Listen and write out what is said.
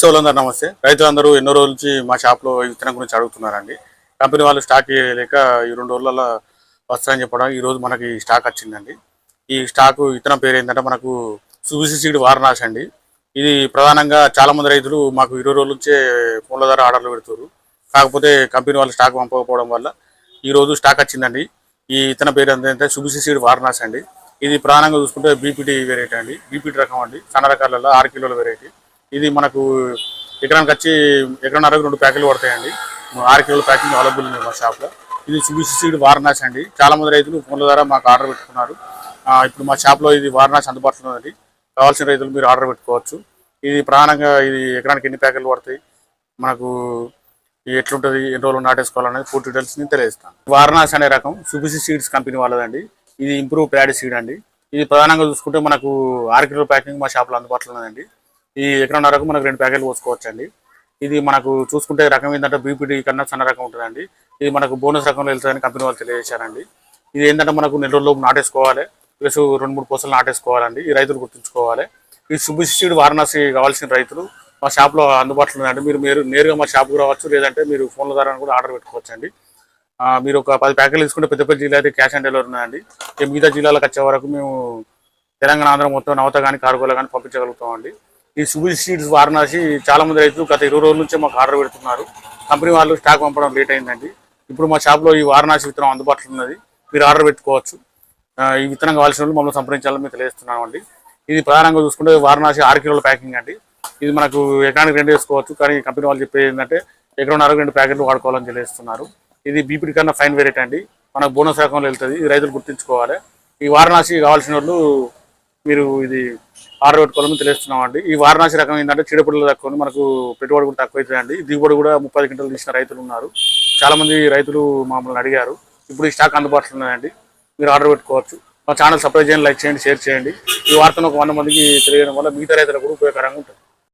సోలందరూ నమస్తే. రైతులందరూ ఎన్నో రోజుల నుంచి మా షాప్లో విత్తనం గురించి అడుగుతున్నారండి. కంపెనీ వాళ్ళు స్టాక్ లేక ఈ 2 రోజులలో వస్తాయని చెప్పడం ఈ రోజు మనకి స్టాక్ వచ్చిందండి. ఈ స్టాక్ విత్తనం పేరు ఏంటంటే మనకు సుబిసి సీడ్ వారణాసి అండి. ఇది ప్రధానంగా చాలా మంది రైతులు మాకు 20 రోజుల నుంచే ఫోన్ల ద్వారా ఆర్డర్లు పెడుతున్నారు. కాకపోతే కంపెనీ వాళ్ళు స్టాక్ పంపకపోవడం వల్ల ఈ రోజు స్టాక్ వచ్చిందండి. ఈ విత్తనం పేరు ఏంటంటే సుబిసి సీడ్ వారణాసి అండి. ఇది ప్రధానంగా చూసుకుంటే బీపీటీ వెరైటీ అండి. బీపీటీ రకం అండి. సన్న రకాలలో 6 కిలోల వెరైటీ. ఇది మనకు ఎకరానికి వచ్చి ఎకరన్నరకు 2 ప్యాకెట్లు పడతాయండి. 6 కిలోల ప్యాకింగ్ అవైలబుల్ ఉంది మా షాప్లో. ఇది సుబిసి సీడ్ వారణాసి అండి. చాలా మంది రైతులు ఫోన్ల ద్వారా మాకు ఆర్డర్ పెట్టుకున్నారు. ఇప్పుడు మా షాప్లో ఇది వారణాసి అందుబాటులో ఉందండి. కావాల్సిన రైతులు మీరు ఆర్డర్ పెట్టుకోవచ్చు. ఇది ప్రధానంగా ఇది ఎకరానికి ఎన్ని ప్యాకెట్లు పడతాయి, మనకు ఎట్లుంటుంది, ఎన్ని రోజులు నాటేసుకోవాలనేది పూర్తి డీటెయిల్స్ నేను తెలియజేస్తాను. వారణాసి అనే రకం సుబిసి సీడ్స్ కంపెనీ వాళ్ళదండి. ఇది ఇంప్రూవ్ ప్యాడ్ సీడ్ అండి. ఇది ప్రధానంగా చూసుకుంటే మనకు 6 కిలోల ప్యాకింగ్ మా షాప్లో అందుబాటులో ఉందండి. ఈ ఎకరన్నరకు మనకు 2 ప్యాకెట్లు పోసుకోవచ్చండి. ఇది మనకు చూసుకుంటే రకం ఏంటంటే బీపీటీ కన్నా సన్న రకం ఉంటుందండి. ఇది మనకు బోనస్ రకంలో వెళ్తుందని కంపెనీ వాళ్ళు తెలియజేశారండి. ఇది ఏంటంటే మనకు 2 రోజుల్లోపు నాటేసుకోవాలి, ప్లస్ 2-3 పూసలు నాటేసుకోవాలండి. ఈ రైతులు గుర్తుంచుకోవాలి. ఈ సుబిసి సీడ్ వారణాసి కావాల్సిన రైతులు మా షాప్లో అందుబాటులో ఉందండి. మీరు నేరుగా మా షాప్కి రావచ్చు, లేదంటే మీరు ఫోన్ల ద్వారా కూడా ఆర్డర్ పెట్టుకోవచ్చండి. మీరు ఒక 10 ప్యాకెట్లు తీసుకుంటే పెద్దపల్లి జిల్లా అయితే క్యాష్ ఆన్ డెలివరీ ఉన్నాయండి. మిగతా జిల్లాలకు వచ్చే వరకు మేము తెలంగాణ, ఆంధ్ర మొత్తం నవత కానీ కార్గోలో కానీ పంపించగలుగుతామండి. ఈ సుబిసి సీడ్స్ వారణాసి చాలా మంది రైతులు గత 20 రోజుల నుంచే మాకు ఆర్డర్ పెడుతున్నారు. కంపెనీ వాళ్ళు స్టాక్ పంపడం లేట్ అయిందండి. ఇప్పుడు మా షాప్లో ఈ వారణాసి విత్తనం అందుబాటులో ఉన్నది. మీరు ఆర్డర్ పెట్టుకోవచ్చు. ఈ విత్తనం కావాల్సిన వాళ్ళు మమ్మల్ని సంప్రదించాలని మేము తెలియజేస్తున్నామండి. ఇది ప్రధానంగా చూసుకుంటే వారణాసి 6 కిలోల ప్యాకింగ్ అండి. ఇది మనకు ఎకరానికి 2 వేసుకోవచ్చు, కానీ కంపెనీ వాళ్ళు చెప్పేది ఏంటంటే ఎకరన్నరకు 2 ప్యాకెట్లు వాడుకోవాలని తెలియజేస్తున్నారు. ఇది బీపీటీ కన్నా ఫైన్ వెరైటీ అండి. మనకు బోనస్ రకంలో వెళ్తుంది. ఇది రైతులు గుర్తుంచుకోవాలి. ఈ వారణాసి కావాల్సిన వాళ్ళు మీరు ఇది ఆర్డర్ పెట్టుకోవాలని తెలియజేస్తున్నామండి. ఈ వారణాసి రకం ఏంటంటే చీడపుడులు తక్కువ, మనకు పెట్టుబడి కూడా తక్కువ అవుతుందండి. దిగుబడి కూడా 30 క్వింటాలు తీసిన రైతులు ఉన్నారు. చాలా మంది రైతులు మమ్మల్ని అడిగారు. ఇప్పుడు ఈ స్టాక్ అందుబాటులో ఉన్నదండి. మీరు ఆర్డర్ పెట్టుకోవచ్చు. మా ఛానల్ సబ్స్క్రైబ్ చేయండి, లైక్ చేయండి, షేర్ చేయండి. ఈ వార్తను ఒక 100 మందికి తెలియడం వల్ల మిగతా రైతులకు కూడా ఉపయోగకరంగా ఉంటుంది.